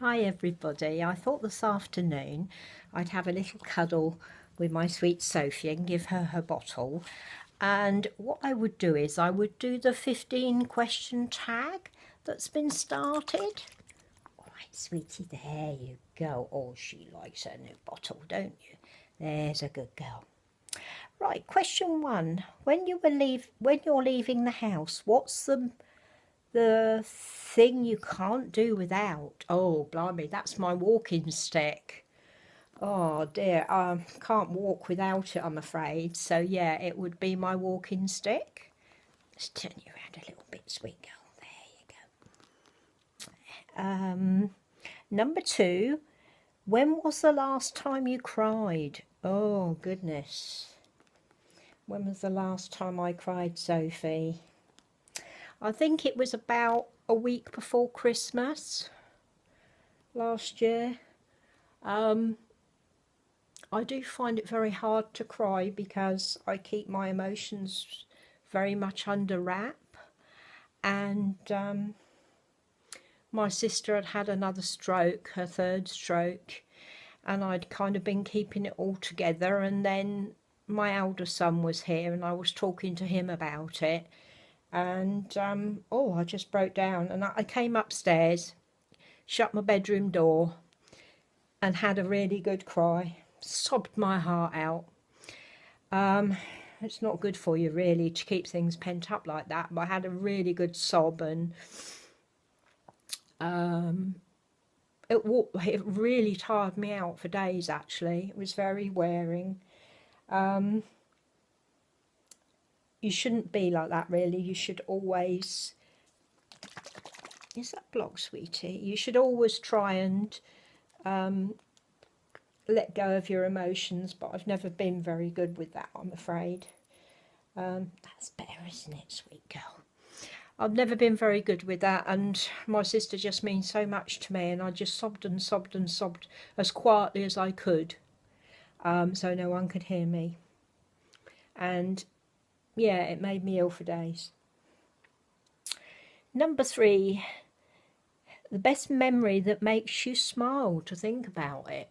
Hi everybody. I thought this afternoon I'd have a little cuddle with my sweet Sophie and give her her bottle. And what I would do is I would do the 15 question tag that's been started. All right, sweetie, there you go. Oh, she likes her new bottle, don't you? There's a good girl. Right, question 1. When you're leaving the house, what's the thing you can't do without? Oh, blimey, that's my walking stick. Oh dear, I can't walk without it, I'm afraid. So yeah, it would be my walking stick. Let's turn you around a little bit, sweet girl. There you go. Number 2, when was the last time you cried? Oh goodness. When was the last time I cried, Sophie? I think it was about a week before Christmas last year. I do find it very hard to cry because I keep my emotions very much under wrap, and my sister had had another stroke, her third stroke, and I'd kind of been keeping it all together, and then my elder son was here and I was talking to him about it, and I just broke down, and I came upstairs, shut my bedroom door and had a really good cry, sobbed my heart out. It's not good for you really to keep things pent up like that, but I had a really good sob, and it really tired me out for days actually. It was very wearing. You shouldn't be like that really. You should always, is that block, sweetie? You should always try and let go of your emotions, but I've never been very good with that, I'm afraid. That's better, isn't it, sweet girl? I've never been very good with that, and my sister just means so much to me, and I just sobbed and sobbed and sobbed as quietly as I could, so no one could hear me. And yeah, it made me ill for days. Number 3, the best memory that makes you smile to think about it.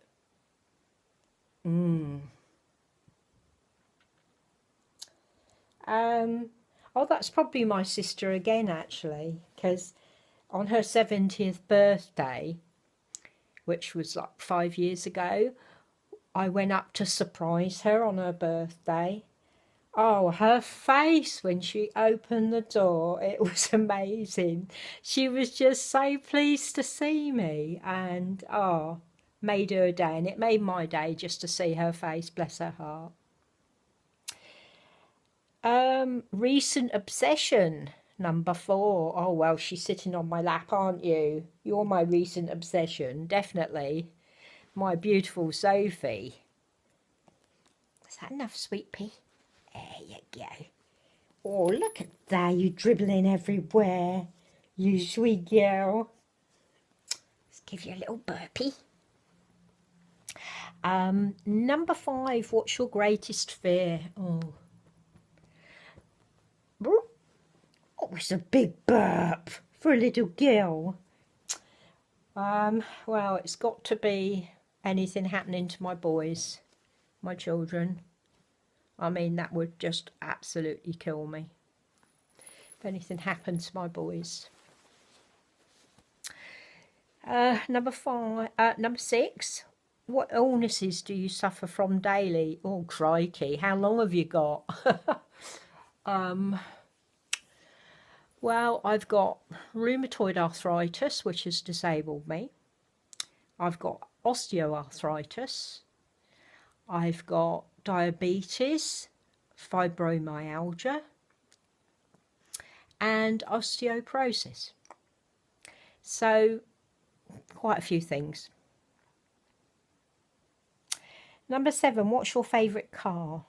That's probably my sister again, actually, because on her 70th birthday, which was like 5 years ago, I went up to surprise her on her birthday. Oh, her face when she opened the door, it was amazing. She was just so pleased to see me, and made her day, and it made my day just to see her face, bless her heart. Recent obsession, number 4. Oh, well, she's sitting on my lap, aren't you? You're my recent obsession, definitely. My beautiful Sophie. Is that enough, sweet pea? There you go. Oh, look at that, you dribbling everywhere. You sweet girl. Let's give you a little burpee. Number 5, what's your greatest fear? Oh, it's a big burp for a little girl. Well, it's got to be anything happening to my boys, my children. I mean, that would just absolutely kill me if anything happened to my boys. Number 6, what illnesses do you suffer from daily? Oh, crikey, how long have you got? Well, I've got rheumatoid arthritis, which has disabled me. I've got osteoarthritis. I've got diabetes, fibromyalgia, and osteoporosis. So, quite a few things. Number 7, what's your favourite car?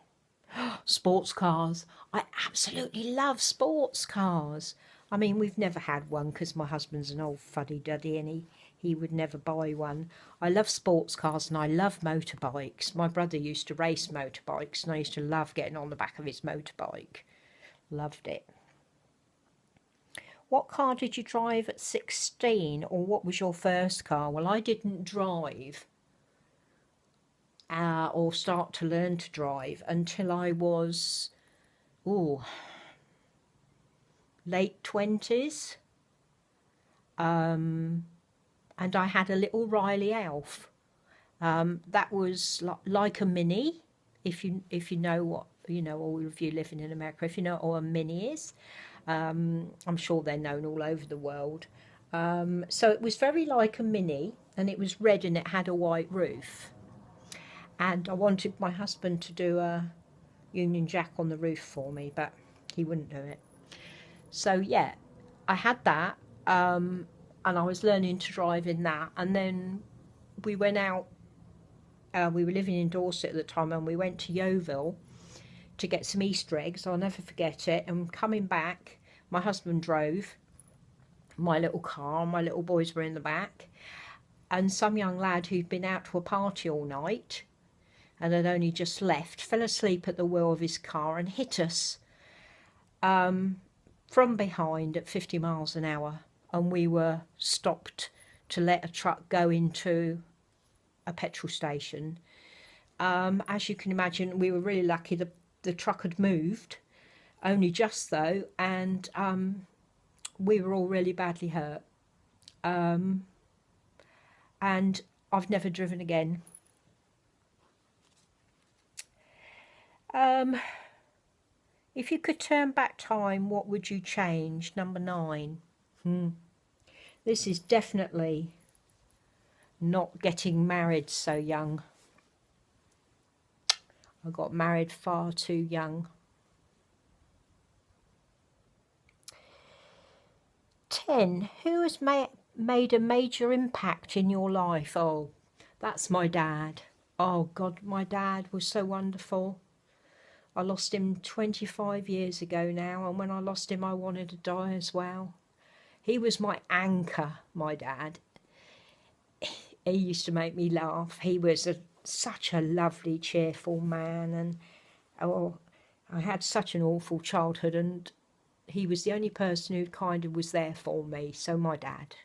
Sports cars. I absolutely love sports cars. I mean, we've never had one because my husband's an old fuddy-duddy and he would never buy one. I love sports cars and I love motorbikes. My brother used to race motorbikes and I used to love getting on the back of his motorbike. Loved it. What car did you drive at 16, or what was your first car? Well, I didn't drive or start to learn to drive until I was, late 20s. And I had a little Riley Elf. That was like a Mini, if you know what, all of you living in America, if you know what a Mini is. I'm sure they're known all over the world. So it was very like a Mini, and it was red and it had a white roof. And I wanted my husband to do a Union Jack on the roof for me, but he wouldn't do it. So yeah, I had that, and I was learning to drive in that. And then we went out. We were living in Dorset at the time, and we went to Yeovil to get some Easter eggs. I'll never forget it. And coming back, my husband drove my little car. My little boys were in the back, and some young lad who'd been out to a party all night and had only just left fell asleep at the wheel of his car and hit us from behind at 50 miles an hour. And we were stopped to let a truck go into a petrol station. As you can imagine, we were really lucky. The truck had moved, only just though, and we were all really badly hurt. And I've never driven again. If you could turn back time, what would you change? Number 9. This is definitely not getting married so young. I got married far too young. 10. Who has made a major impact in your life? Oh, that's my dad. Oh God, my dad was so wonderful. I lost him 25 years ago now, and when I lost him I wanted to die as well. He was my anchor, my dad. He used to make me laugh. He was such a lovely, cheerful man, and I had such an awful childhood, and he was the only person who kind of was there for me. So my dad.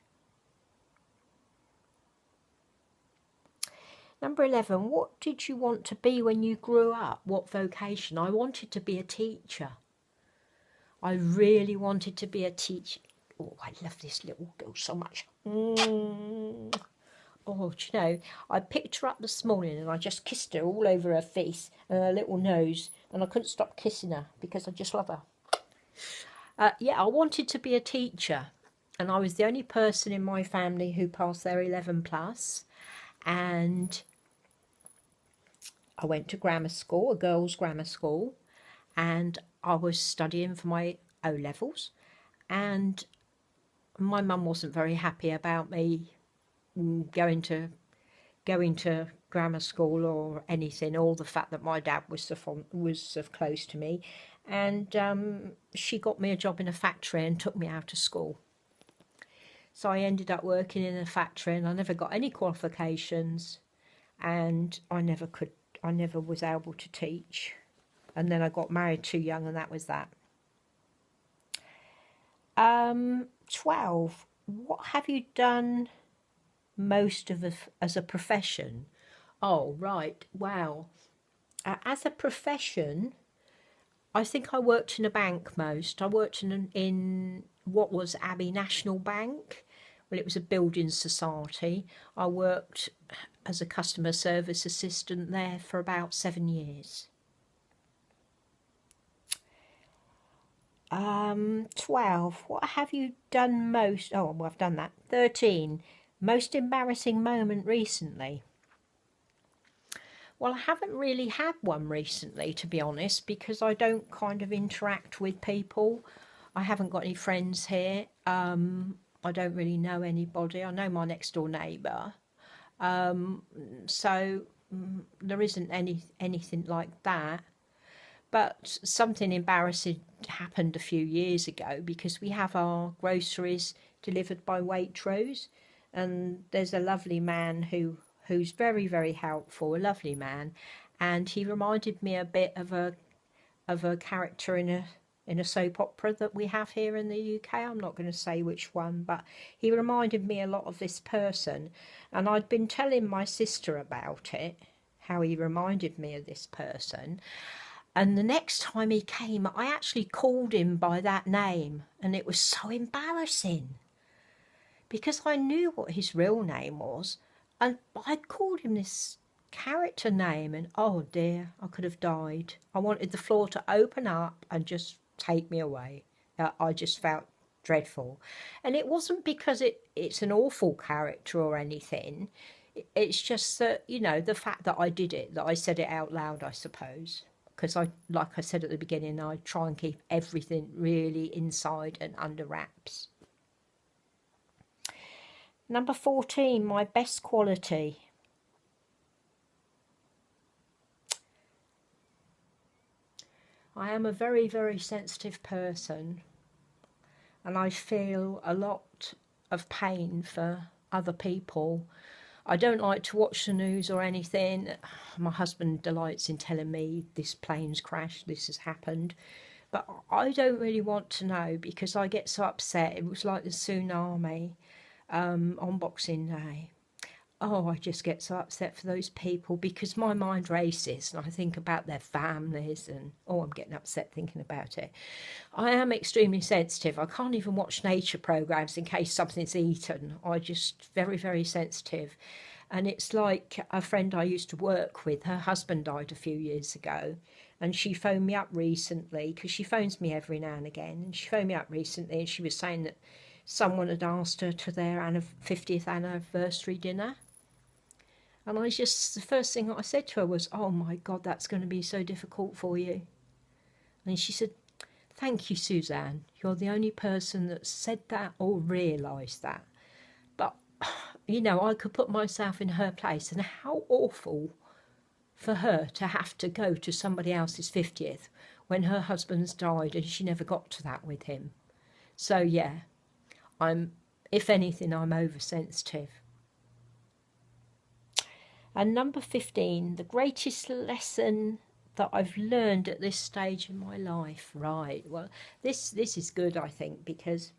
Number 11, what did you want to be when you grew up? What vocation? I wanted to be a teacher. I really wanted to be a teacher. Oh, I love this little girl so much. Oh, do you know, I picked her up this morning and I just kissed her all over her face and her little nose, and I couldn't stop kissing her because I just love her. Yeah, I wanted to be a teacher, and I was the only person in my family who passed their 11 plus, and I went to grammar school, a girls' grammar school, and I was studying for my O-levels, and my mum wasn't very happy about me going to grammar school or anything, or the fact that my dad was so close to me, and she got me a job in a factory and took me out of school. So I ended up working in a factory, and I never got any qualifications, and I never was able to teach. And then I got married too young, and that was that. 12. What have you done most of as a profession? Oh, right. Wow. As a profession, I think I worked in a bank most. I worked in what was Abbey National Bank. Well, it was a building society. I worked as a customer service assistant there for about 7 years. 12. What have you done most? Oh, well, I've done that. 13. Most embarrassing moment recently. Well, I haven't really had one recently, to be honest, because I don't kind of interact with people. I haven't got any friends here. I don't really know anybody. I know my next door neighbour. So there isn't anything like that. But something embarrassing happened a few years ago, because we have our groceries delivered by Waitrose, and there's a lovely man who's very, very helpful, a lovely man, and he reminded me a bit of a character in in a soap opera that we have here in the UK. I'm not going to say which one, but he reminded me a lot of this person. And I'd been telling my sister about it, how he reminded me of this person. And the next time he came, I actually called him by that name. And it was so embarrassing because I knew what his real name was. And I'd called him this character name, and oh dear, I could have died. I wanted the floor to open up and just take me away. I just felt dreadful. And it wasn't because it's an awful character or anything. It's just that, you know, the fact that I did it, that I said it out loud, I suppose. Because like I said at the beginning, I try and keep everything really inside and under wraps. Number 14, my best quality. I am a very, very sensitive person, and I feel a lot of pain for other people. I don't like to watch the news or anything. My husband delights in telling me this plane's crashed, this has happened, but I don't really want to know because I get so upset. It was like the tsunami on Boxing Day. Oh, I just get so upset for those people because my mind races and I think about their families and, oh, I'm getting upset thinking about it. I am extremely sensitive. I can't even watch nature programs in case something's eaten. I just very, very sensitive. And it's like a friend I used to work with, her husband died a few years ago, and she phoned me up recently because she phones me every now and again, and she phoned me up recently and she was saying that someone had asked her to their 50th anniversary dinner. And the first thing I said to her was, oh my God, that's going to be so difficult for you. And she said, thank you, Suzanne. You're the only person that said that or realised that. But, you know, I could put myself in her place, and how awful for her to have to go to somebody else's 50th when her husband's died and she never got to that with him. So, yeah, if anything, I'm oversensitive. And number 15, the greatest lesson that I've learned at this stage in my life. Right, well, this is good, I think, because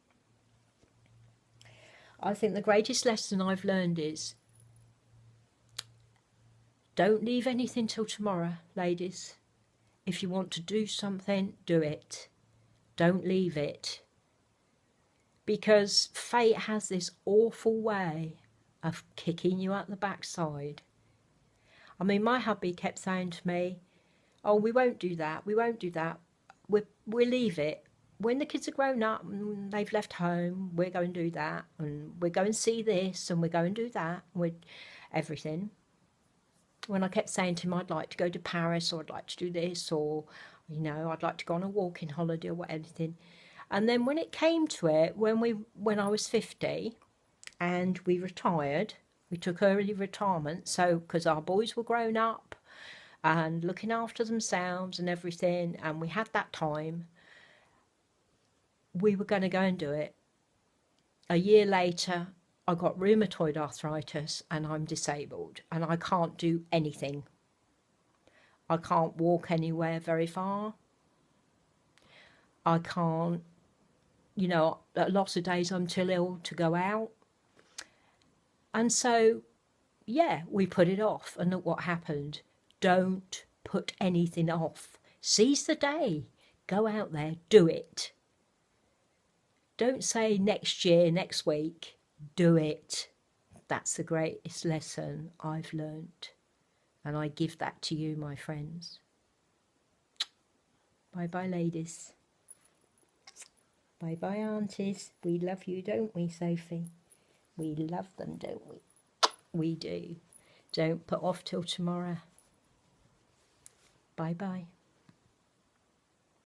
I think the greatest lesson I've learned is don't leave anything till tomorrow, ladies. If you want to do something, do it. Don't leave it. Because fate has this awful way of kicking you out the backside. I mean, my hubby kept saying to me, oh, we won't do that, we won't do that, we'll leave it. When the kids are grown up and they've left home, we're going to do that, and we're going to see this, and we're going to do that, with everything. When I kept saying to him, I'd like to go to Paris, or I'd like to do this, or, you know, I'd like to go on a walking holiday or anything. And then when it came to it, when I was 50 and we retired, we took early retirement, so because our boys were grown up and looking after themselves and everything, and we had that time, we were going to go and do it. A year later, I got rheumatoid arthritis and I'm disabled and I can't do anything. I can't walk anywhere very far. I can't, you know, a lot of days I'm too ill to go out. And so, yeah, we put it off. And look what happened. Don't put anything off. Seize the day. Go out there. Do it. Don't say next year, next week. Do it. That's the greatest lesson I've learnt. And I give that to you, my friends. Bye-bye, ladies. Bye-bye, aunties. We love you, don't we, Sophie? We love them, don't we? We do. Don't put off till tomorrow. Bye-bye.